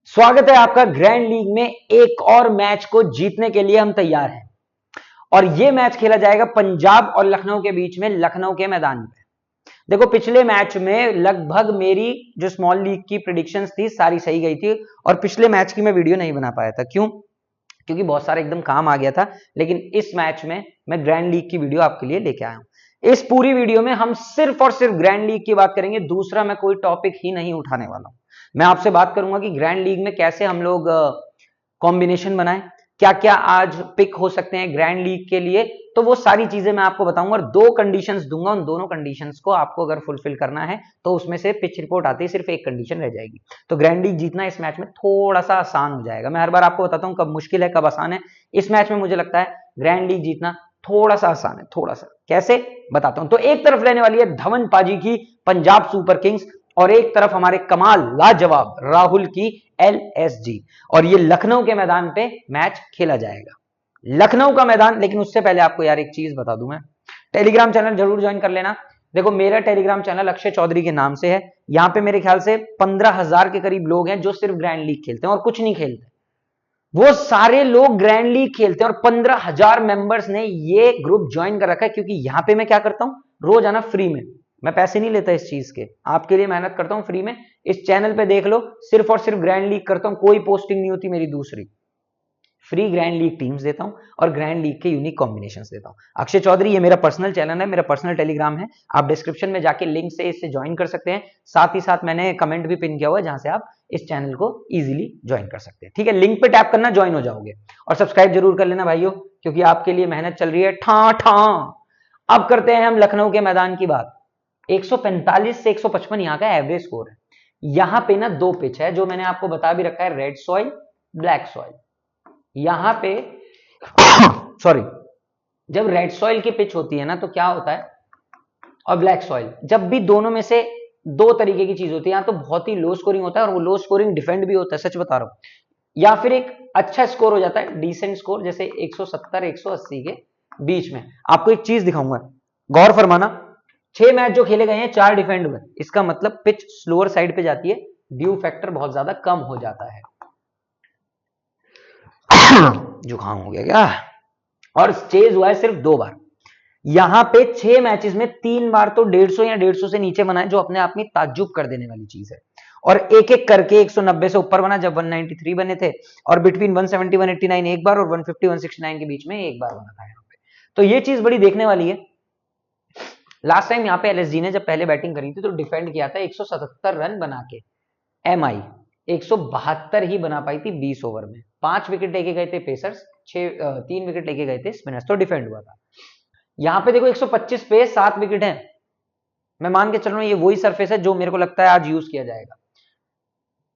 स्वागत है आपका ग्रैंड लीग में। एक और मैच को जीतने के लिए हम तैयार हैं और यह मैच खेला जाएगा पंजाब और लखनऊ के बीच में, लखनऊ के मैदान पे। देखो, पिछले मैच में लगभग मेरी जो स्मॉल लीग की प्रेडिक्शंस थी सारी सही गई थी और पिछले मैच की मैं वीडियो नहीं बना पाया था। क्यों? क्योंकि बहुत सारा एकदम काम आ गया था। लेकिन इस मैच में मैं ग्रैंड लीग की वीडियो आपके लिए लेके आया हूं। इस पूरी वीडियो में हम सिर्फ और सिर्फ ग्रैंड लीग की बात करेंगे, दूसरा मैं कोई टॉपिक ही नहीं उठाने वाला हूं। मैं आपसे बात करूंगा कि ग्रैंड लीग में कैसे हम लोग कॉम्बिनेशन बनाएं, क्या क्या आज पिक हो सकते हैं ग्रैंड लीग के लिए, तो वो सारी चीजें मैं आपको बताऊंगा और दो कंडीशंस दूंगा। उन दोनों कंडीशंस को आपको अगर फुलफिल करना है तो उसमें से पिच रिपोर्ट आती है, सिर्फ एक कंडीशन रह जाएगी। तो ग्रैंड लीग जीतना इस मैच में थोड़ा सा आसान हो जाएगा। मैं हर बार आपको बताता हूं कब मुश्किल है कब आसान है। इस मैच में मुझे लगता है ग्रैंड लीग जीतना थोड़ा सा आसान है। थोड़ा सा कैसे बताता हूं। तो एक तरफ रहने वाली है धवन पाजी की पंजाब सुपर किंग्स और एक तरफ हमारे कमाल लाजवाब राहुल की एलएसजी, और ये लखनऊ के मैदान पे मैच खेला जाएगा। लखनऊ का मैदान। लेकिन उससे पहले आपको यार एक चीज बता दूं, मैं टेलीग्राम चैनल जरूर ज्वाइन कर लेना। देखो, मेरा टेलीग्राम चैनल अक्षय चौधरी के नाम से है। यहां पे मेरे ख्याल से 15,000 के करीब लोग हैं जो सिर्फ ग्रैंड लीग खेलते हैं और कुछ नहीं खेलते। वो सारे लोग ग्रैंड लीग खेलते हैं और 15,000 मेंबर्स ने ये ग्रुप ज्वाइन कर रखा है। क्योंकि यहां पे मैं क्या करता हूं, रोज आना फ्री में, मैं पैसे नहीं लेता इस चीज के, आपके लिए मेहनत करता हूं फ्री में। इस चैनल पे देख लो, सिर्फ और सिर्फ ग्रैंड लीग करता हूं, कोई पोस्टिंग नहीं होती मेरी दूसरी। फ्री ग्रैंड लीग टीम्स देता हूं और ग्रैंड लीग के यूनिक कॉम्बिनेशंस देता हूं। अक्षय चौधरी ये मेरा पर्सनल चैनल है, मेरा पर्सनल टेलीग्राम है। आप डिस्क्रिप्शन में जाके लिंक से इससे ज्वाइन कर सकते हैं। साथ ही साथ मैंने कमेंट भी पिन किया हुआ है जहां से आप इस चैनल को इजीली ज्वाइन कर सकते हैं। ठीक है, लिंक पे टैप करना, ज्वाइन हो जाओगे और सब्सक्राइब जरूर कर लेना भाइयों, क्योंकि आपके लिए मेहनत चल रही है ठा ठा। अब करते हैं हम लखनऊ के मैदान की बात। 145 से 155 यहाँ का एवरेज स्कोर है। यहां पे ना दो पिच है जो मैंने आपको बता भी रखा है, रेड सॉइल, ब्लैक सॉइल। यहां पे सॉरी, जब रेड सॉइल की पिच होती है ना तो क्या होता है, और ब्लैक सॉइल, जब भी दोनों में से दो तरीके की चीज होती है। यहां तो बहुत ही लो स्कोरिंग होता है और वो लो स्कोरिंग डिफेंड भी होता है, सच बता रहा हूं। या फिर एक अच्छा स्कोर हो जाता है, डिसेंट स्कोर, जैसे 170 180 के बीच में। आपको एक चीज दिखाऊंगा, गौर फरमाना। 6 मैच जो खेले गए हैं 4 डिफेंड हुए, इसका मतलब पिच स्लोअर साइड पे जाती है, ड्यू फैक्टर बहुत ज्यादा कम हो जाता है। जुकाम हो गया क्या? और चेज हुआ है सिर्फ 2 बार। यहां पे 6 मैचेस में 3 बार तो 150 या 150 से नीचे बना है, जो अपने आप में ताज्जुब कर देने वाली चीज है। और एक एक करके 190 से ऊपर बना जब 193 बने थे, और बिटवीन 170 189 एक बार और 150 169 के बीच में एक बार बना था यहाँ पे। तो ये चीज बड़ी देखने वाली है। लास्ट टाइम यहाँ पे एलएसजी ने जब पहले बैटिंग करी थी तो डिफेंड किया था 177 रन बना के। एमआई 172 ही बना पाई थी 20 ओवर में। 5 विकेट लेके गए थे पेसर्स, 3 विकेट लेके गए थे स्पिनर्स, तो डिफेंड हुआ था। यहां पे देखो 125 पे 7 विकेट हैं। मैं मान के चल रहा हूं ये वही सरफेस है जो मेरे को लगता है आज यूज किया जाएगा।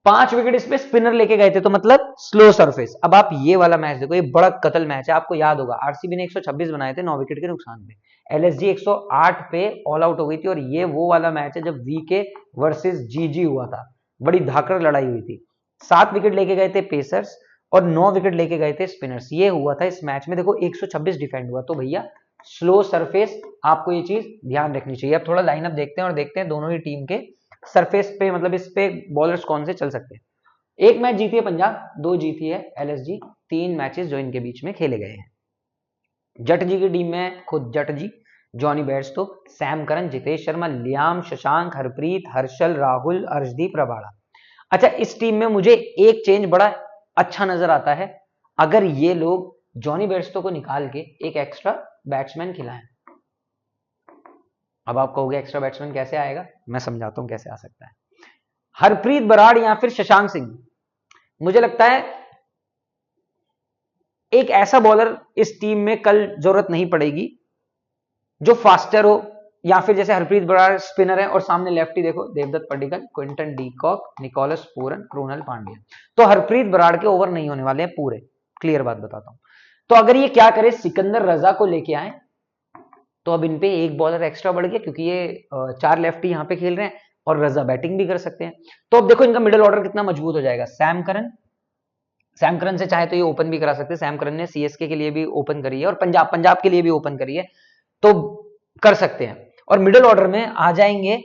5 विकेट इस पे स्पिनर लेके गए थे, तो मतलब स्लो सरफेस। अब आप ये वाला मैच देखो, ये बड़ा कतल मैच है। आपको याद होगा आरसीबी ने 126 बनाए थे 9 विकेट के नुकसान पे, एलएसजी 108 पे ऑल आउट हो गई थी। और ये वो वाला मैच है जब वीके वर्सेस जीजी हुआ था, बड़ी धाकड़ लड़ाई हुई थी। 7 विकेट लेके गए थे पेसर्स और 9 विकेट लेके गए थे स्पिनर्स। ये हुआ था इस मैच में। देखो 126 डिफेंड हुआ, तो भैया स्लो सरफेस, आपको ये चीज ध्यान रखनी चाहिए। अब थोड़ा लाइनअप देखते हैं और देखते हैं दोनों ही टीम के सरफेस पे, मतलब इस पे बॉलर्स कौन से चल सकते हैं। एक मैच जीती है पंजाब, 2 जीती है एलएसजी। 3 मैचेस जो इनके बीच में खेले गए हैं। जट जी की टीम में खुद जट जी, Jonny Bairstow, Sam Curran, Jitesh Sharma, Liam, Shashank, Harpreet, Harshal, Rahul, Arshdeep, Rabada. अच्छा, इस टीम में मुझे एक चेंज बड़ा अच्छा नजर आता है। अगर ये लोग जॉनी बेयरस्टो को निकाल के एक एक्स्ट्रा बैट्समैन खिलाएं। अब आप कहोगे एक्स्ट्रा बैट्समैन कैसे आएगा, मैं समझाता हूं कैसे आ सकता है। हरप्रीत बराड़ या फिर शशांक सिंह, मुझे लगता है एक ऐसा बॉलर इस टीम में कल जरूरत नहीं पड़ेगी जो फास्टर हो, या फिर जैसे हरप्रीत बराड़ स्पिनर है और सामने लेफ्टी देखो Devdutt Padikkal, Quinton de Kock, Nicholas Pooran, Krunal Pandya. तो हरप्रीत बराड़ के ओवर नहीं होने वाले हैं पूरे, क्लियर बात बताता हूं। तो अगर ये क्या करे, सिकंदर रजा को लेके आए, तो अब इन पे एक बॉलर एक्स्ट्रा बढ़ गया, क्योंकि ये 4 लेफ्टी यहां पे खेल रहे हैं और रजा बैटिंग भी कर सकते हैं। तो अब देखो इनका मिडिल ऑर्डर कितना मजबूत हो जाएगा। सैम करन से चाहे तो ये ओपन भी करा सकते हैं। सैम करन ने सीएसके के लिए भी ओपन करी है और पंजाब के लिए भी ओपन करी है, तो कर सकते हैं। और मिडिल ऑर्डर में आ जाएंगे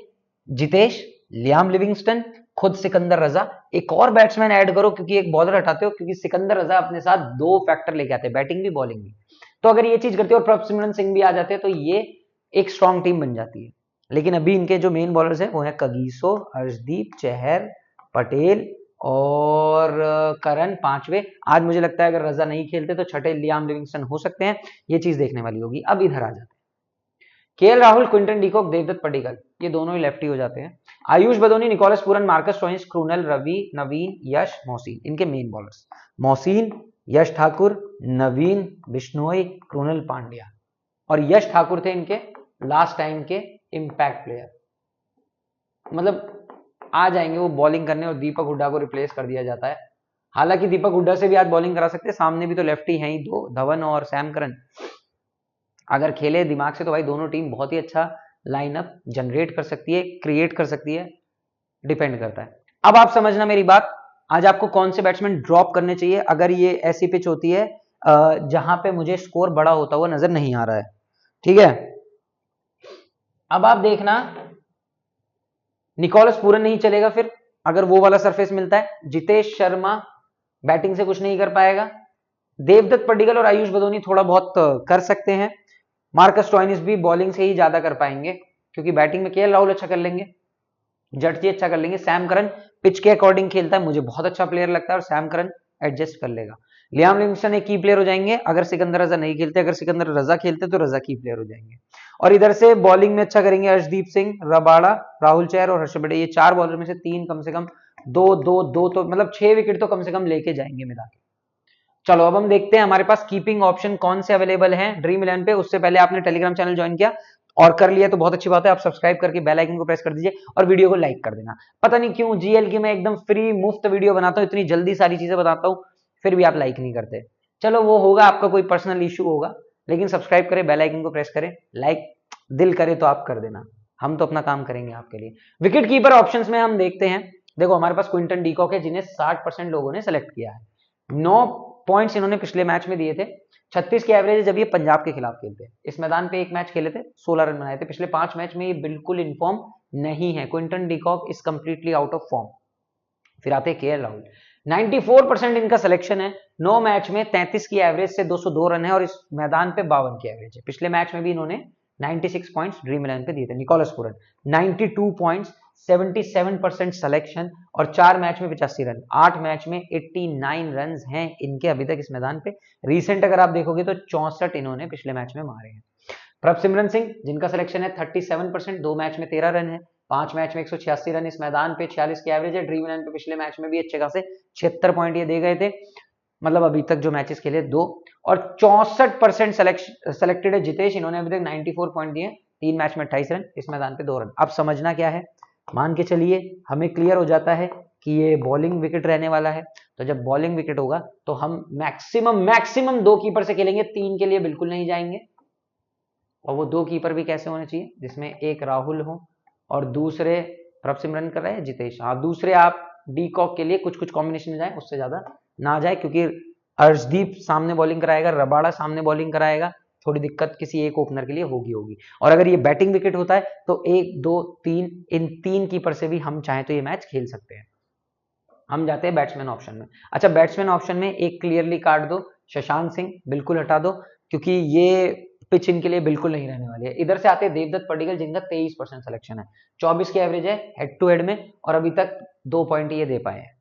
जितेश, लियाम लिविंगस्टन, खुद सिकंदर रजा, एक और बैट्समैन ऐड करो क्योंकि एक बॉलर हटाते हो, क्योंकि सिकंदर रजा अपने साथ 2 फैक्टर लेके आते हैं, बैटिंग भी बॉलिंग भी। तो अगर ये चीज करते हो और प्रभसिमरन सिंह भी आ जाते हैं तो ये एक स्ट्रॉन्ग टीम बन जाती है। लेकिन अभी इनके जो मेन बॉलर्स हैं वो है कगिसो, अर्शदीप, चहर, पटेल और करण 5वें। आज मुझे लगता है अगर रजा नहीं खेलते तो छठे लियाम लिविंगस्टन हो सकते हैं, ये चीज देखने वाली होगी। अब इधर आ जाते हैं, KL Rahul, Quinton de Kock, Devdutt Padikkal, ये दोनों ही लेफ्टी हो जाते हैं। Ayush Badoni, Nicholas Pooran, Marcus Stoinis, Krunal, Ravi, Naveen, Yash, Mohsin, इनके मेन बॉलर्स। मोहसिन, यश ठाकुर, नवीन बिश्नोई, क्रूनल पांड्या। और यश ठाकुर थे इनके लास्ट टाइम के इंपैक्ट प्लेयर, मतलब आ जाएंगे वो बॉलिंग करने और दीपक हुड्डा को रिप्लेस कर दिया जाता है। हालांकि दीपक हुड्डा से भी आज बॉलिंग करा सकते हैं, सामने भी तो लेफ्टी हैं ही दो, धवन और सैम करन। अगर खेले दिमाग से तो भाई दोनों टीम बहुत ही अच्छा लाइनअप जनरेट कर सकती है, क्रिएट कर सकती है, डिपेंड करता है। अब आप समझना मेरी बात, आज आपको कौन से बैट्समैन ड्रॉप करने चाहिए अगर ये ऐसी पिच होती है जहां पे मुझे स्कोर बड़ा होता हुआ नजर नहीं आ रहा है, ठीक है। अब आप देखना, निकोलस पूरन नहीं चलेगा फिर अगर वो वाला सरफेस मिलता है। जितेश शर्मा बैटिंग से कुछ नहीं कर पाएगा। देवदत्त पडिक्कल और आयुष बदोनी थोड़ा बहुत कर सकते हैं। मार्कस स्टोइनिस भी बॉलिंग से ही ज्यादा कर पाएंगे क्योंकि बैटिंग में केएल राहुल अच्छा कर लेंगे, जडेजा अच्छा कर लेंगे। सैम करन पिच के अकॉर्डिंग खेलता है, मुझे बहुत अच्छा प्लेयर लगता है और सैम करन एडजस्ट कर लेगा। लियाम लिविंगस्टन एक की प्लेयर हो जाएंगे अगर सिकंदर रजा नहीं खेलते, अगर सिकंदर रजा खेलते तो रजा की प्लेयर हो जाएंगे। और इधर से बॉलिंग में अच्छा करेंगे अर्शदीप सिंह, रबाड़ा, राहुल चहर और हर्षद पटेल। ये 4 बॉलर में से 3 कम से कम 2 तो मतलब 6 विकेट तो कम से कम लेके जाएंगे मिला के। चलो अब हम देखते हैं हमारे पास कीपिंग ऑप्शन कौन से अवेलेबल हैं ड्रीम 11 पे। उससे पहले आपने टेलीग्राम चैनल ज्वाइन किया और कर लिया तो बहुत अच्छी बात है, आप सब्सक्राइब करके बेल आइकन को प्रेस कर दीजिए और वीडियो को लाइक कर देना। पता नहीं क्यों जीएल की मैं एकदम फ्री मुफ्त वीडियो बनाता हूं, इतनी जल्दी सारी चीजें बताता हूं, फिर भी आप लाइक नहीं करते। चलो वो होगा आपका कोई पर्सनल इशू होगा, लेकिन सब्सक्राइब करें, बेल आइकन को प्रेस करें, लाइक दिल करे तो आप कर देना, हम तो अपना काम करेंगे आपके लिए। विकेट कीपर ऑप्शंस में हम देखते हैं, देखो हमारे पास क्विंटन डीकॉक है जिन्हें 60% लोगों ने सेलेक्ट किया है। 9 पॉइंट्स इन्होंने पिछले मैच में दिए थे, 36 की एवरेज है जब ये पंजाब के खिलाफ खेलते हैं। इस मैदान पे एक मैच खेले थे, 16 रन बनाए थे। पिछले 5 मैच में ये बिल्कुल इनफॉर्म नहीं है, Quinton de Kock is completely out of form. फिर आते हैं केएल राहुल, 94% इनका सिलेक्शन है, 9 मैच में 33 की एवरेज से 202 रन है और इस मैदान पे 52 की एवरेज है। पिछले मैच में भी इन्होंने 96 पॉइंट्स ड्रीम 11 पे दिए थे। निकोलस पूरन 92 पॉइंट्स, 77% सिलेक्शन और 4 मैच में 85 रन, 8 मैच में 89 रन हैं इनके अभी तक इस मैदान पे। रीसेंट अगर आप देखोगे तो 64 इन्होंने पिछले मैच में मारे हैं। प्रभसिमरन सिंह जिनका सिलेक्शन है 37%, 2 मैच में 13 रन है, 5 मैच में 186 रन इस मैदान पे, 46 की एवरेज है। ड्रीम 11 पे पिछले मैच में भी अच्छे खासे 76 पॉइंट ये दे गए थे, मतलब अभी तक जो मैचेस खेले 2। और 64% सेलेक्टेड है जितेश, इन्होंने अभी तक 94 पॉइंट दिए, 3 मैच में 28 रन, इस मैदान पे 2 रन। अब समझना क्या है, मान के चलिए हमें क्लियर हो जाता है कि ये बॉलिंग विकेट रहने वाला है, तो जब बॉलिंग विकेट होगा तो हम मैक्सिमम 2 कीपर से खेलेंगे, 3 के लिए बिल्कुल नहीं जाएंगे। और वो 2 कीपर भी कैसे होने चाहिए, जिसमें एक राहुल हो और दूसरे प्रभसिमरन कर रहे हैं जितेश। हाँ, दूसरे आप डीकॉक के लिए कुछ कॉम्बिनेशन में जाए, उससे ज्यादा ना जाए, क्योंकि अर्शदीप सामने बॉलिंग कराएगा, रबाड़ा सामने बॉलिंग कराएगा, थोड़ी दिक्कत किसी एक ओपनर के लिए होगी। और अगर ये बैटिंग विकेट होता है तो 1 2 3 इन 3 कीपर से भी हम चाहें तो ये मैच खेल सकते हैं। हम जाते हैं बैट्समैन ऑप्शन में। अच्छा, बैट्समैन ऑप्शन में एक क्लियरली काट दो, शशांक सिंह बिल्कुल हटा दो क्योंकि ये पिच इनके लिए बिल्कुल नहीं रहने वाली है। इधर से आते हैं देवदत्त पडिक्कल जिनका 23% सिलेक्शन है, 24 की एवरेज है हेड टू हेड में और अभी तक 2 पॉइंट ये दे पाए हैं।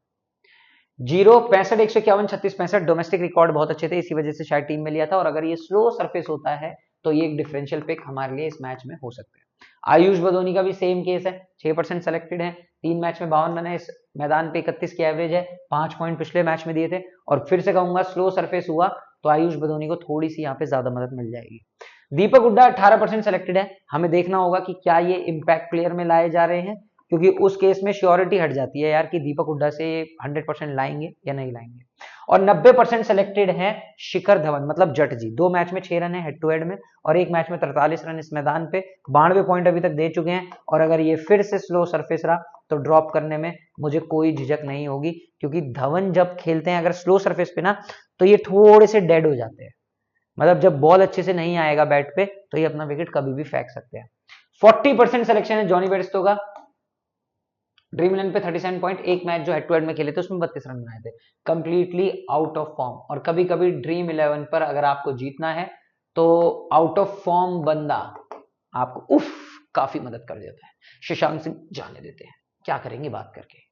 0 65 151 36 65 डोमेस्टिक रिकॉर्ड बहुत अच्छे थे, इसी वजह से शायद टीम में लिया था। और अगर ये स्लो सरफेस होता है तो ये एक डिफरेंशियल पिक हमारे लिए इस मैच में हो सकते हैं। आयुष बदोनी का भी सेम केस है, 6% सेलेक्टेड है, 3 मैच में 52 रन है, इस मैदान पे 31 की एवरेज है, 5 पॉइंट पिछले मैच में दिए थे। और फिर से कहूंगा स्लो सरफेस हुआ तो आयुष बदोनी को थोड़ी सी यहाँ पे ज्यादा मदद मिल जाएगी। दीपक हुड्डा 18% सेलेक्टेड है, हमें देखना होगा कि क्या ये इंपैक्ट प्लेयर में लाए जा रहे हैं, क्योंकि उस केस में श्योरिटी हट जाती है यार कि दीपक हुड्डा से 100% लाएंगे या नहीं लाएंगे। और 90% सेलेक्टेड है शिखर धवन, मतलब जट जी, 2 मैच में 6 रन है हेड टू हेड में और 1 मैच में 43 रन इस मैदान पे, 92 पॉइंट अभी तक दे चुके हैं। और अगर ये फिर से स्लो सरफेस रहा तो ड्रॉप करने में मुझे कोई झिझक नहीं होगी, क्योंकि धवन जब खेलते हैं अगर स्लो सरफेस पे ना तो ये थोड़े से डेड हो जाते हैं, मतलब जब बॉल अच्छे से नहीं आएगा बैट पे तो ये अपना विकेट कभी भी फेंक सकते हैं। 40% सिलेक्शन है जॉनी बेयरस्टो का, ड्रीम 11 पे 37 पॉइंट, एक मैच जो हेड टू हेड में खेले थे उसमें 32 रन बनाए थे, कंप्लीटली आउट ऑफ फॉर्म। और कभी कभी ड्रीम 11 पर अगर आपको जीतना है तो आउट ऑफ फॉर्म बंदा आपको काफी मदद कर देता है। शशांक सिंह जाने देते हैं, क्या करेंगे बात करके।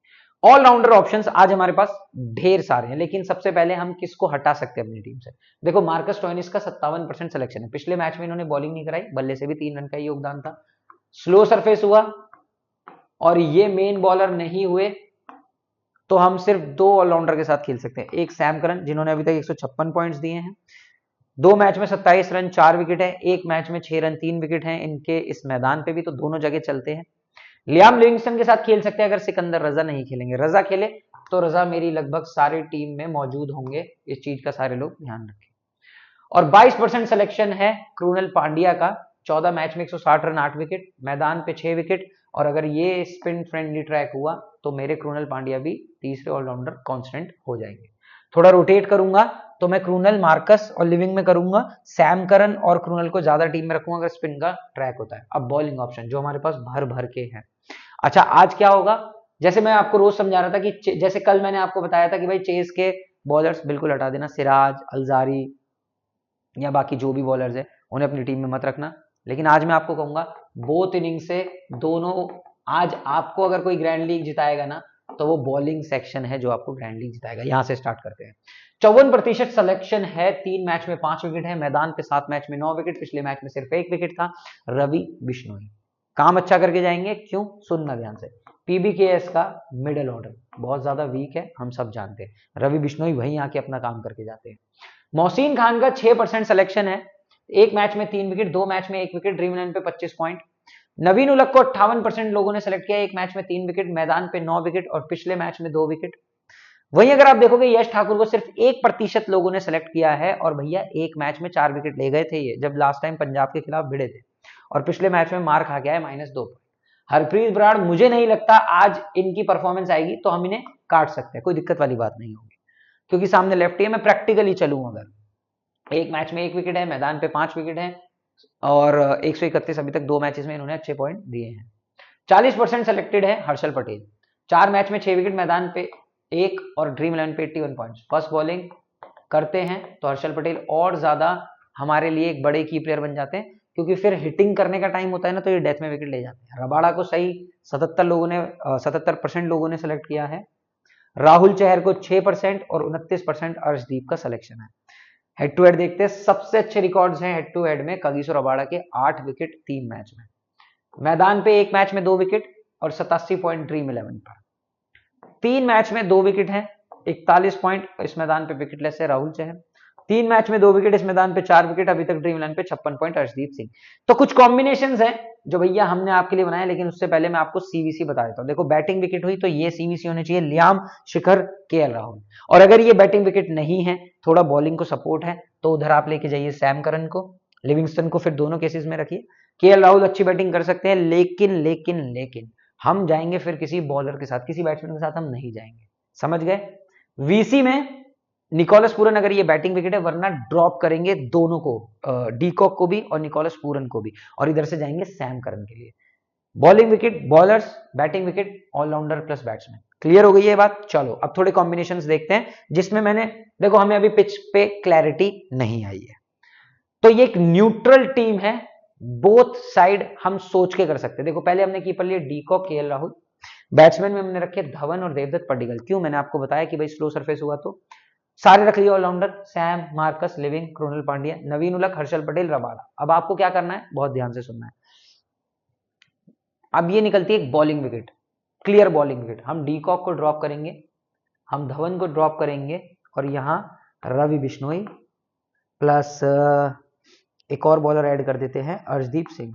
ऑलराउंडर ऑप्शंस आज हमारे पास ढेर सारे हैं, लेकिन सबसे पहले हम किसको हटा सकते हैं अपनी टीम से। देखो मार्कस स्टोइनिस का 57% सिलेक्शन है, पिछले मैच में इन्होंने बॉलिंग नहीं कराई, बल्ले से भी 3 रन का योगदान था, स्लो सरफेस हुआ और ये मेन बॉलर नहीं हुए, तो हम सिर्फ 2 ऑलराउंडर के साथ खेल सकते हैं। एक सैम करन जिन्होंने अभी तक 156 पॉइंट्स दिए हैं, 2 मैच में 27 रन 4 विकेट है, एक मैच में 6 रन 3 विकेट हैं इनके इस मैदान पे भी, तो दोनों जगह चलते हैं। लियाम लिविंगस्टन के साथ खेल सकते हैं अगर सिकंदर रजा नहीं खेलेंगे। रजा खेले तो रजा मेरी लगभग सारी टीम में मौजूद होंगे, इस चीज का सारे लोग ध्यान रखें। और 22% सिलेक्शन है क्रूनल पांड्या का, 14 मैच में 160 रन 8 विकेट, मैदान पे 6 विकेट, और अगर ये स्पिन फ्रेंडली ट्रैक हुआ तो मेरे क्रूनल पांड्या भी तीसरे ऑलराउंडर कांस्टेंट हो जाएंगे। थोड़ा रोटेट करूंगा तो मैं क्रूनल, मार्कस और लिविंग में करूंगा, सैम करन और क्रूनल को ज्यादा टीम में रखूंगा अगर स्पिन का ट्रैक होता है। अब बॉलिंग ऑप्शन जो हमारे पास भर भर के हैं। अच्छा आज क्या होगा, जैसे मैं आपको रोज समझा रहा था कि जैसे कल मैंने आपको बताया था कि भाई चेस के बॉलर्स बिल्कुल हटा देना, सिराज, अलजारी या बाकी जो भी बॉलर्स है उन्हें अपनी टीम में मत रखना। लेकिन आज मैं आपको कहूंगा बोथ इनिंग से दोनों, आज आपको अगर कोई ग्रैंड लीग जिताएगा ना तो वो बॉलिंग सेक्शन है जो आपको ग्रैंड लीग जिताएगा। यहां से स्टार्ट करते हैं। 54% सिलेक्शन है, 3 मैच में 5 विकेट है, मैदान पे 7 मैच में 9 विकेट, पिछले मैच में सिर्फ 1 विकेट था। रवि बिश्नोई काम अच्छा करके जाएंगे, क्यों सुनना ध्यान से। पीबीकेएस का मिडिल ऑर्डर बहुत ज्यादा वीक है, हम सब जानते हैं, रवि बिश्नोई वहीं आके अपना काम करके जाते हैं। मोहसिन खान का 6% सिलेक्शन है, 1 मैच में 3 विकेट, 2 मैच में 1 विकेट, ड्रीम 11 पे 25 पॉइंट। नवीन उलक को 58% लोगों ने सेलेक्ट किया, 1 मैच में 3 विकेट, मैदान पे 9 विकेट और पिछले मैच में 2 विकेट। वहीं अगर आप देखोगे यश ठाकुर को सिर्फ 1% लोगों ने सेलेक्ट किया है, और भैया 1 मैच में 4 विकेट ले गए थे ये जब लास्ट टाइम पंजाब के खिलाफ भिड़े थे, और पिछले मैच में मार खा गया है -2 पॉइंट। हरप्रीत बराड़ मुझे नहीं लगता आज इनकी परफॉर्मेंस आएगी, तो हम इन्हें काट सकते हैं, कोई दिक्कत वाली बात नहीं होगी, क्योंकि सामने लेफ्टी है। मैं प्रैक्टिकली चलूं अगर, 1 मैच में 1 विकेट है, मैदान पे 5 विकेट है, और 131 अभी तक 2 मैचेस में इन्होंने अच्छे पॉइंट दिए हैं। 40% सेलेक्टेड है हर्षल पटेल, 4 मैच में 6 विकेट, मैदान पे 1 और ड्रीम 11 पे 81 पॉइंट्स। फर्स्ट बॉलिंग करते हैं तो हर्षल पटेल और ज्यादा हमारे लिए एक बड़े की प्लेयर बन जाते हैं, क्योंकि फिर हिटिंग करने का टाइम होता है ना तो ये डेथ में विकेट ले जाते हैं। रबाड़ा को सही 77% लोगों ने सेलेक्ट किया है। राहुल चहर को 6% और 29% अर्शदीप का सिलेक्शन है। हेड टू हेड देखते हैं, सबसे अच्छे रिकॉर्ड्स हैं हेड टू हेड में कगिसो रबाड़ा के, 8 विकेट 3 मैच में, मैदान पे 1 मैच में 2 विकेट और 87 पॉइंट ड्रीम 11 पर। 3 मैच में 2 विकेट है, 41 पॉइंट इस मैदान पे विकेटलेस है राहुल चहर। 3 मैच में 2 विकेट, इस मैदान पे 4 विकेट, अभी तक ड्रीम 11 पे 56 पॉइंट अर्शदीप सिंह। तो कुछ कॉम्बिनेशंस हैं जो भैया हमने आपके लिए बनाए, लेकिन उससे पहले मैं आपको सीवीसी बता देता हूं। देखो बैटिंग विकेट हुई तो ये सीवीसी होने चाहिए, लियाम, शिखर, केएल राहुल। और अगर ये बैटिंग विकेट नहीं है, थोड़ा बॉलिंग को सपोर्ट है, तो उधर आप लेके जाइए सैम करन को, लिविंगस्टन को फिर दोनों केसेस में रखिए। केएल राहुल अच्छी बैटिंग कर सकते हैं, लेकिन हम जाएंगे फिर किसी बॉलर के साथ, किसी बैट्समैन के साथ हम नहीं जाएंगे, समझ गए। वीसी में निकोलस पूरन अगर ये बैटिंग विकेट है, वरना ड्रॉप करेंगे दोनों को, डीकॉक को भी और निकोलस पूरन को भी, और इधर से जाएंगे सैम करन के लिए। Bowling wicket bowlers, batting wicket allrounder plus batsman. Clear हो गई ये बात। चलो अब थोड़े कॉम्बिनेशंस देखते हैं, जिसमें मैंने, देखो हमें अभी पिच पे क्लैरिटी नहीं आई है, तो ये एक न्यूट्रल टीम है, बोथ साइड हम सोच के कर सकते हैं। देखो पहले हमने कीपर लिए डीकॉक, केएल राहुल, बैट्समैन में हमने रखे धवन और देवदत्त पडिक्कल। क्यों, मैंने आपको बताया कि भाई स्लो सरफेस हुआ तो सारे रख लिए allrounder, Sam, Marcus, Living, Krunal Pandya, Naveen ul Haq, Harshal Patel, Rabada. अब आपको क्या करना है, बहुत ध्यान से सुनना है। अब ये निकलती है एक bowling wicket, clear bowling wicket. हम डीकॉक को ड्रॉप करेंगे, हम धवन को ड्रॉप करेंगे, और यहां रवि बिश्नोई प्लस एक और बॉलर ऐड कर देते हैं अर्शदीप सिंह।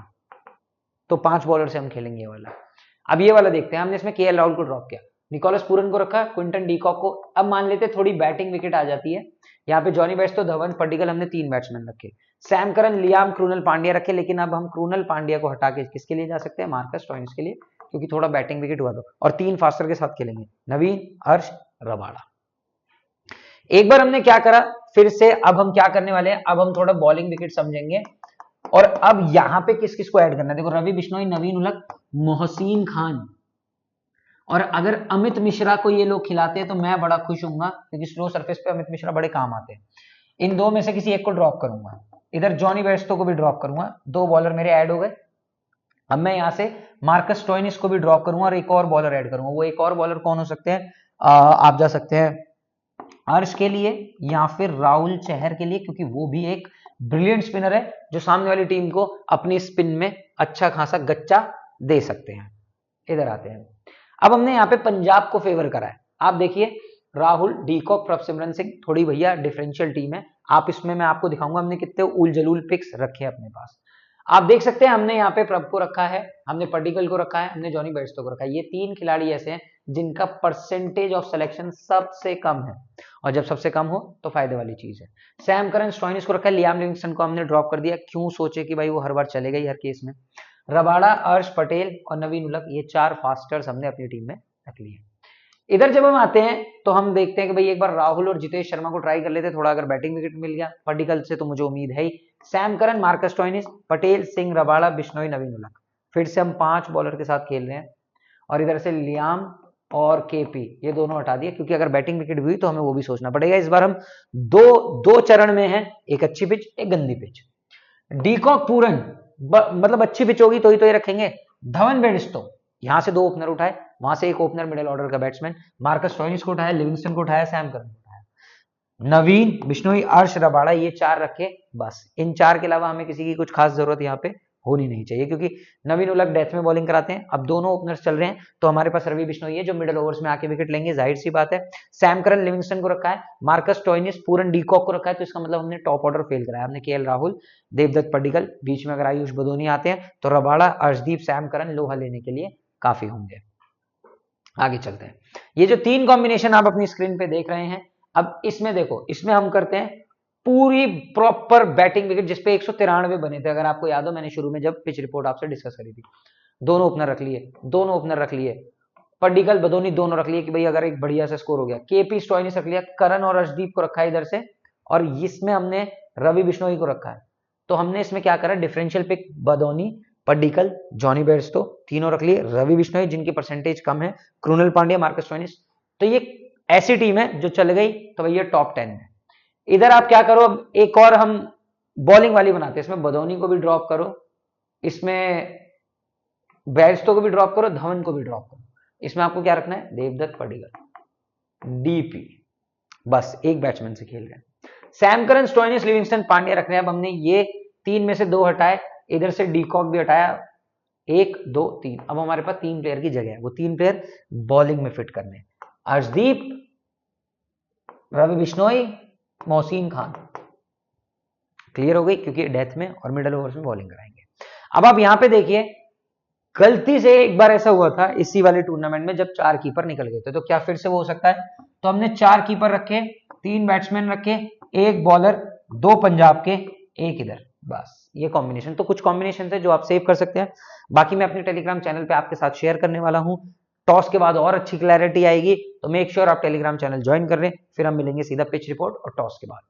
तो 5 बॉलर से हम खेलेंगे ये वाला। अब ये वाला देखते हैं, हमने इसमें केएल राहुल को ड्रॉप किया, निकोलस पूरन को रखा, क्विंटन डीकॉक को। अब मान लेते थोड़ी बैटिंग विकेट आ जाती है, यहाँ पे जॉनी बेस्टो, धवन, पडिक्कल, हमने 3 बैट्समैन रखे, Sam Curran, Liam, Krunal Pandya रखे। लेकिन अब हम क्रूनल पांड्या को हटा के किसके लिए जा सकते हैं, मार्कस स्टोइनिस के लिए, क्योंकि थोड़ा बैटिंग विकेट हुआ तो, और 3 फास्टर के साथ खेलेंगे, नवीन, हर्ष, रबाड़ा। एक बार हमने क्या करा, फिर से अब हम क्या करने वाले हैं, अब हम थोड़ा बॉलिंग विकेट समझेंगे, और अब यहां पे किस किस को ऐड करना है। देखो रवि बिश्नोई, नवीन उलक, मोहसिन खान और अगर अमित मिश्रा को ये लोग खिलाते हैं तो मैं बड़ा खुश हूंगा, क्योंकि स्लो सरफेस पे अमित मिश्रा बड़े काम आते हैं। इन दो में से किसी एक को ड्रॉप करूंगा, इधर जॉनी बेयरस्टो को भी ड्रॉप करूंगा, 2 बॉलर मेरे ऐड हो गए। अब मैं यहां से मार्कस स्टोइनिस को भी ड्रॉप करूंगा और एक और बॉलर ऐड करूंगा। वो एक और बॉलर कौन हो सकते हैं? आप जा सकते हैं अर्श के लिए या फिर राहुल चहर के लिए, क्योंकि वो भी एक ब्रिलियंट स्पिनर है जो सामने वाली टीम को अपनी स्पिन में अच्छा खासा गच्चा दे सकते हैं। इधर आते हैं, अब हमने यहाँ पे पंजाब को फेवर करा है। आप देखिए राहुल, डीकॉक, प्रभ सिमरन सिंह, थोड़ी भैया डिफरेंशियल टीम है। आप इसमें मैं आपको दिखाऊंगा हमने कितने उल जलूल पिक्स रखे हैं अपने पास। आप देख सकते हैं हमने यहाँ पे प्रभ को रखा है, हमने पडिक्कल को रखा है, हमने जॉनी बेयरस्टो को रखा है। ये 3 खिलाड़ी ऐसे हैं जिनका परसेंटेज ऑफ सिलेक्शन सबसे कम है, और जब सबसे कम हो तो फायदे वाली चीज है। सैम करन, स्टोइनिस को रखा है, लियाम लिविंगस्टन को हमने ड्रॉप कर दिया। क्यों? सोचे कि भाई वो हर बार चलेगा ही हर केस में। रबाड़ा, अर्श पटेल और नवीन उलक, ये 4 फास्टर्स हमने अपनी टीम में रख लिए। इधर जब हम आते हैं तो हम देखते हैं कि भाई एक बार राहुल और जितेश शर्मा को ट्राई कर लेते, थोड़ा अगर बैटिंग विकेट मिल गया। पडिक्कल से तो मुझे उम्मीद है ही। Sam Curran, Marcus Stoinis, Patel, Singh, Rabada, Bishnoi, Naveen ul Haq, फिर से हम 5 बॉलर के साथ खेल रहे हैं। और इधर से लियाम और केपी, ये दोनों हटा दिए, क्योंकि अगर बैटिंग विकेट हुई तो हमें वो भी सोचना पड़ेगा। इस बार हम दो चरण में हैं, एक अच्छी पिच, एक गंदी पिच। डीकॉक, पूरन, मतलब अच्छी पिच होगी तो ही रखेंगे। धवन, बेयरस्टो, यहां से 2 ओपनर उठाए, वहां से एक ओपनर मिडिल ऑर्डर का बैट्समैन। मार्कस स्टोइनिस को उठाया, लिविंगस्टन को उठाया, सैम करन को उठाया, नवीन, बिश्नोई, अर्श, रबाड़ा, ये 4 रखे बस। इन 4 के अलावा हमें किसी की कुछ खास जरूरत यहाँ पे होनी नहीं चाहिए, क्योंकि नवीन उलक डेथ में बॉलिंग कराते हैं। अब दोनों ओपनर्स चल रहे हैं तो हमारे पास रवि बिश्नोई है जो मिडिल ओवर्स में आके विकेट लेंगे, जाहिर सी बात है। सैम करन, लिविंगस्टन को रखा है, मार्कस स्टोइनिस, पूरन, डीकॉक को रखा है, तो इसका मतलब हमने टॉप ऑर्डर फेल कराया। हमने केएल राहुल, देवदत्त पडिक्कल, बीच में अगर आयुष बदोनी आते हैं तो रबाड़ा, अर्शदीप, सैम करन लोहा लेने के लिए काफी होंगे। आगे चलते हैं। ये जो 3 कॉम्बिनेशन आप अपनी स्क्रीन पे देख रहे हैं, अब इसमें देखो, इसमें हम करते हैं पूरी प्रॉपर बैटिंग विकेट, जिसपे 193 बने थे। अगर आपको याद हो, मैंने शुरू में जब पिच रिपोर्ट आपसे डिस्कस करी थी, दोनों ओपनर रख लिए, पडिक्कल, बदोनी दोनों रख लिए कि भाई अगर एक बढ़िया सा स्कोर हो गया। केपी, स्टोइनिस रख लिया, करन और अर्शदीप को रखा है इधर से, और इसमें हमने रवि बिश्नोई को रखा है। तो हमने इसमें क्या करा, differential pick Badoni, Padikkal, Jonny Bairstow तीनों रख लिए, रवि बिश्नोई जिनकी परसेंटेज कम है, कृणाल पांड्या, मार्कस स्टोइनिस। तो ये ऐसी टीम है जो चल गई तो भैया टॉप 10 में। इधर आप क्या करो, अब एक और हम बॉलिंग वाली बनाते हैं। इसमें बदौनी को भी ड्रॉप करो, इसमें बेयरस्टो को भी ड्रॉप करो, धवन को भी ड्रॉप करो। इसमें आपको क्या रखना है, देवदत्त, पडिक्कल, डीपी, बस एक बैट्समैन से खेल रहे हैं। Sam Curran, Stoinis, Livingstone, Pandya रख रहे हैं। अब हमने ये 3 में से 2 हटाए, इधर से डीकॉक भी हटाया, 1 2 3। अब हमारे पास 3 प्लेयर की जगह है, वो 3 प्लेयर बॉलिंग में फिट करने, अर्शदीप, रवि बिश्नोई, मोहसिन खान। क्लियर हो गई, क्योंकि डेथ में और मिडिल ओवर्स में बॉलिंग कराएंगे। अब आप यहां पे देखिए, गलती से एक बार ऐसा हुआ था इसी वाले टूर्नामेंट में, जब 4 कीपर निकल गए थे। तो क्या फिर से वो हो सकता है? तो हमने 4 कीपर रखे, 3 बैट्समैन रखे, 1 बॉलर, 2 पंजाब के, 1 इधर, बस ये कॉम्बिनेशन। तो कुछ कॉम्बिनेशन है जो आप सेव कर सकते हैं, बाकी मैं अपने टेलीग्राम चैनल पे आपके साथ शेयर करने वाला हूं। टॉस के बाद और अच्छी क्लैरिटी आएगी, तो मेक श्योर आप टेलीग्राम चैनल ज्वाइन कर रहे हैं। फिर हम मिलेंगे सीधा पिच रिपोर्ट और टॉस के बाद।